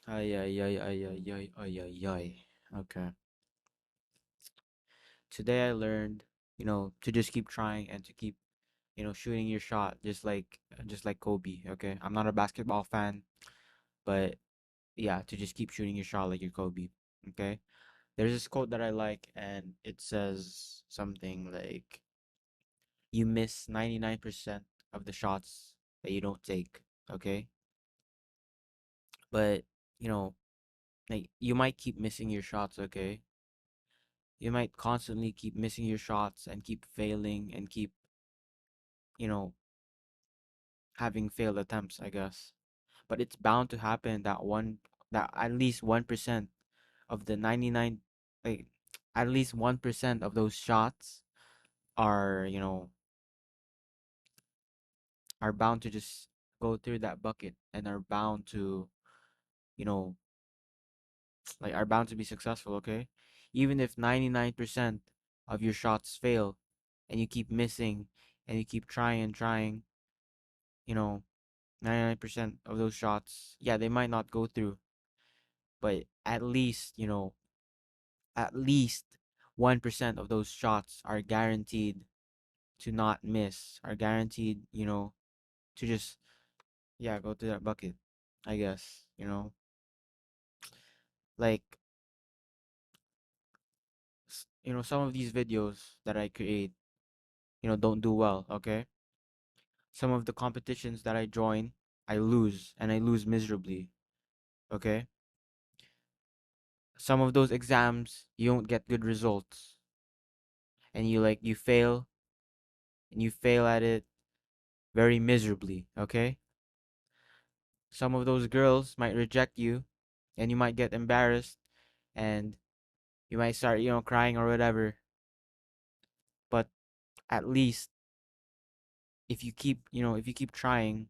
Ay, ay, ay, ay, ay, ay, ay, ay, ay. Okay. Today I learned, to just keep trying and to keep, shooting your shot just like Kobe, okay? I'm not a basketball fan, but yeah, to just keep shooting your shot like you're Kobe, okay? There's this quote that I like and it says something like you miss 99% of the shots that you don't take, okay? But, you know, like you might keep missing your shots, okay? You might constantly keep missing your shots and keep failing and keep, you know, having failed attempts, I guess. But it's bound to happen that at least 1% of the 99, like at least 1% of those shots are, are bound to just go through that bucket and are bound to, you know, like are bound to be successful, okay? Even if 99% of your shots fail and you keep missing and you keep trying and trying, you know, 99% of those shots, yeah, they might not go through, but at least 1% of those shots are guaranteed to not miss, are guaranteed, to just, yeah, go to that bucket, I guess, like, some of these videos that I create, don't do well, okay? Some of the competitions that I join, I lose and I lose miserably, okay? Some of those exams, you don't get good results and you fail and you fail at it very miserably, okay? Some of those girls might reject you and you might get embarrassed and you might start, crying or whatever. But at least if you keep trying,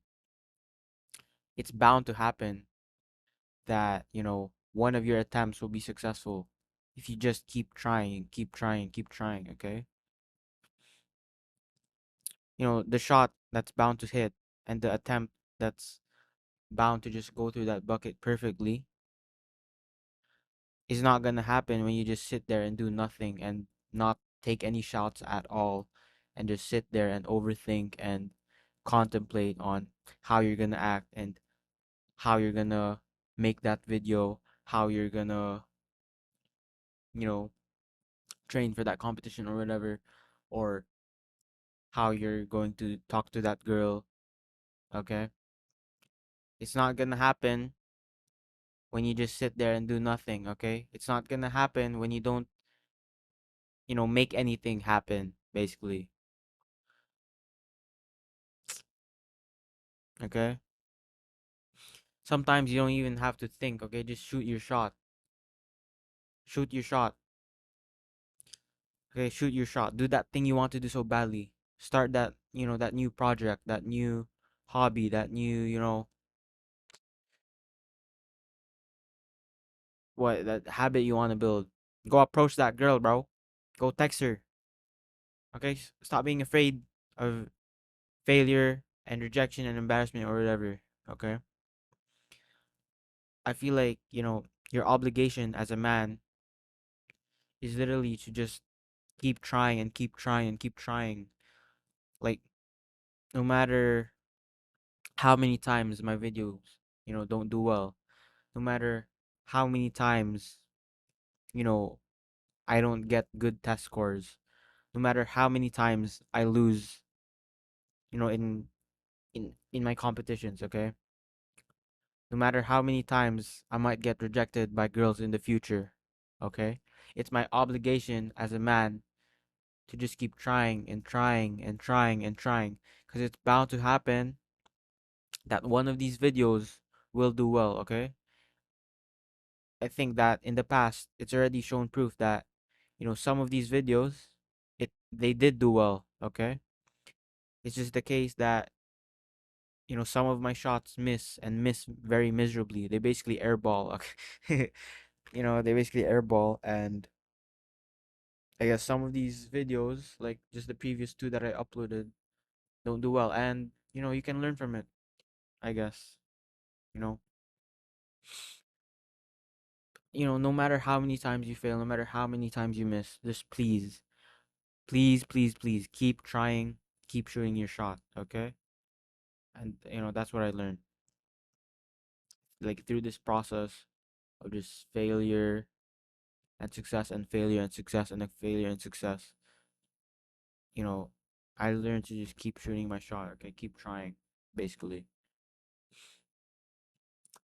it's bound to happen that, one of your attempts will be successful if you just keep trying, keep trying, keep trying, okay? The shot that's bound to hit and the attempt that's bound to just go through that bucket perfectly is not gonna happen when you just sit there and do nothing and not take any shots at all and just sit there and overthink and contemplate on how you're gonna act and how you're gonna make that video, how you're gonna, you know, train for that competition or whatever, or how you're going to talk to that girl, okay? It's not gonna happen when you just sit there and do nothing, okay? It's not gonna happen when you don't, make anything happen, basically, okay? Sometimes you don't even have to think, okay? Just shoot your shot. Shoot your shot. Okay, shoot your shot. Do that thing you want to do so badly. Start that new project, that new hobby, that new, what, that habit you want to build. Go approach that girl, bro. Go text her. Okay? Stop being afraid of failure and rejection and embarrassment or whatever. Okay? I feel like, your obligation as a man is literally to just keep trying and keep trying and keep trying. Like, no matter how many times my videos, don't do well, no matter how many times, you know, I don't get good test scores, no matter how many times I lose, in my competitions, okay? No matter how many times I might get rejected by girls in the future, okay? It's my obligation as a man to just keep trying and trying and trying and trying because it's bound to happen that one of these videos will do well, okay? I think that in the past it's already shown proof that some of these videos they did do well, okay? It's just the case that some of my shots miss and miss very miserably. They basically airball. Okay? They basically airball and I guess some of these videos, like just the previous two that I uploaded, don't do well. And you can learn from it, I guess. You know. No matter how many times you fail, no matter how many times you miss, just please, please, please, please keep trying, keep shooting your shot, okay? And that's what I learned. Like through this process of just failure and success and failure and success and failure and success, you know, I learned to just keep shooting my shot, okay? Keep trying, basically.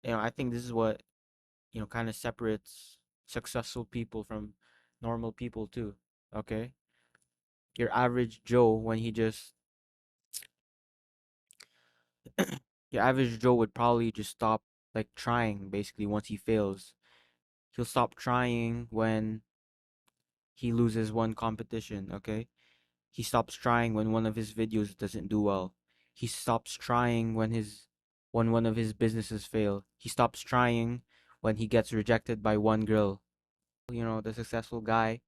I think this is what, kind of separates successful people from normal people too, okay? Your average Joe, when he just your average Joe would probably just stop like trying basically once he fails. He'll stop trying when he loses one competition, okay? He stops trying when one of his videos doesn't do well. He stops trying when one of his businesses fail. He stops trying when he gets rejected by one girl. The successful guy,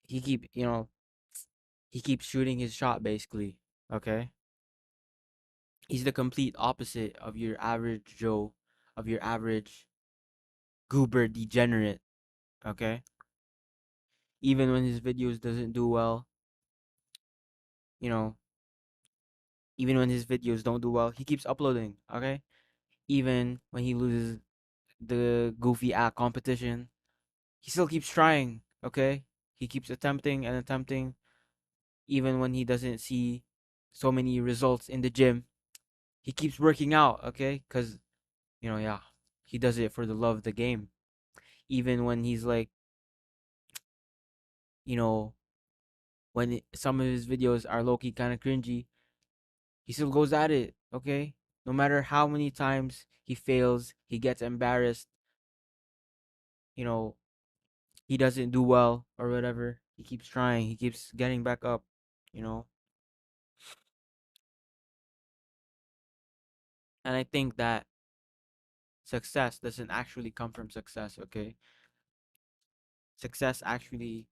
he keep, he keeps shooting his shot basically, okay? He's the complete opposite of your average Joe, of your average goober degenerate, okay? Even when his videos doesn't do well, you know, even when his videos don't do well, he keeps uploading, okay? Even when he loses the goofy act competition, he still keeps trying, okay? He keeps attempting and attempting, even when he doesn't see so many results in the gym. He keeps working out, okay? Because, yeah, he does it for the love of the game. Even when he's like, you know, some of his videos are low key kind of cringy, he still goes at it, okay? No matter how many times he fails, he gets embarrassed, you know, he doesn't do well or whatever. He keeps trying, he keeps getting back up, you know? And I think that success okay? Success actually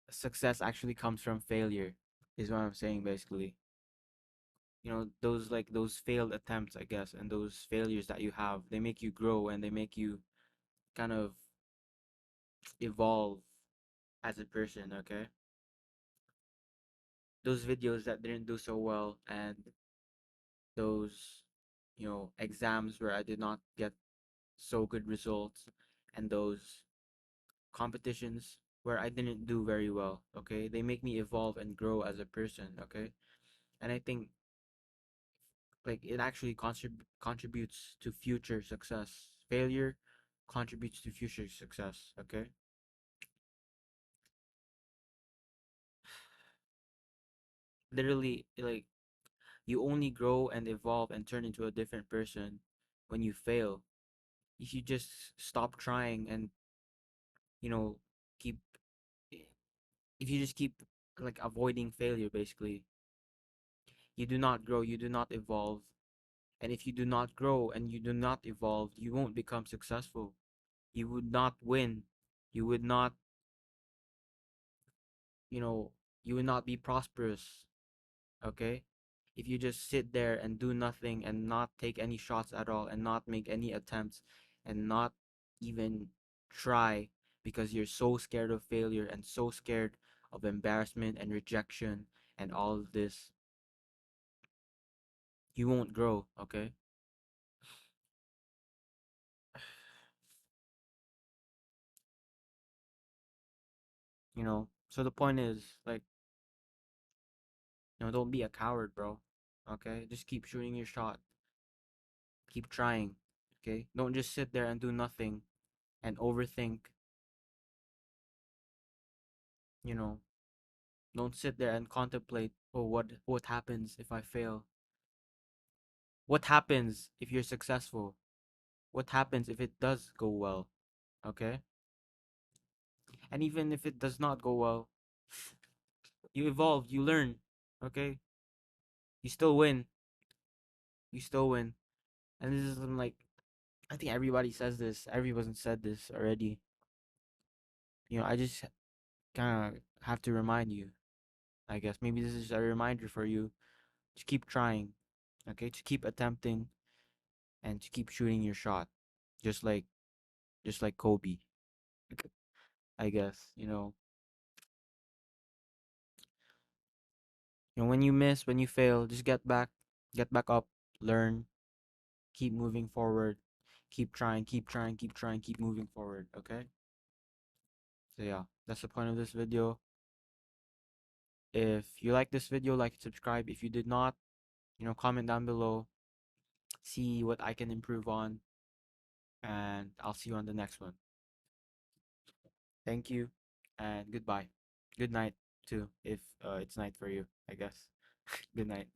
success actually comes from failure, is what I'm saying basically. Those failed attempts, I guess, and those failures that you have, they make you grow and they make you kind of evolve as a person, okay? Those videos that didn't do so well, and those exams where I did not get so good results, and those competitions where I didn't do very well, okay? They make me evolve and grow as a person, okay? And I think like it actually contributes to future success. Failure contributes to future success, okay? Literally, like, you only grow and evolve and turn into a different person when you fail. If you just stop trying and, you know, keep, if you just keep like avoiding failure, basically, you do not grow, you do not evolve. And if you do not grow and you do not evolve, you won't become successful. You would not win. You would not, you know, you would not be prosperous, okay? If you just sit there and do nothing and not take any shots at all and not make any attempts and not even try because you're so scared of failure and so scared of embarrassment and rejection and all of this, you won't grow, okay? So the point is, like, don't be a coward, bro. Okay? Just keep shooting your shot. Keep trying. Okay? Don't just sit there and do nothing and overthink, you know. Don't sit there and contemplate, oh, what happens if I fail? What happens if you're successful? What happens if it does go well? Okay? And even if it does not go well, you evolve, you learn. Okay? You still win. You still win. And this is like, I think everybody says this. Everyone said this already. I just kind of have to remind you. I guess maybe this is a reminder for you to keep trying, okay? To keep attempting and to keep shooting your shot. Just like just like Kobe. I guess, when you miss, when you fail, just get back up, learn, keep moving forward, keep trying, keep trying, keep trying, keep moving forward. Okay. So yeah, that's the point of this video. If you like this video, like and subscribe. If you did not, comment down below. See what I can improve on, and I'll see you on the next one. Thank you, and goodbye. Good night too, if it's night for you, I guess. Good night.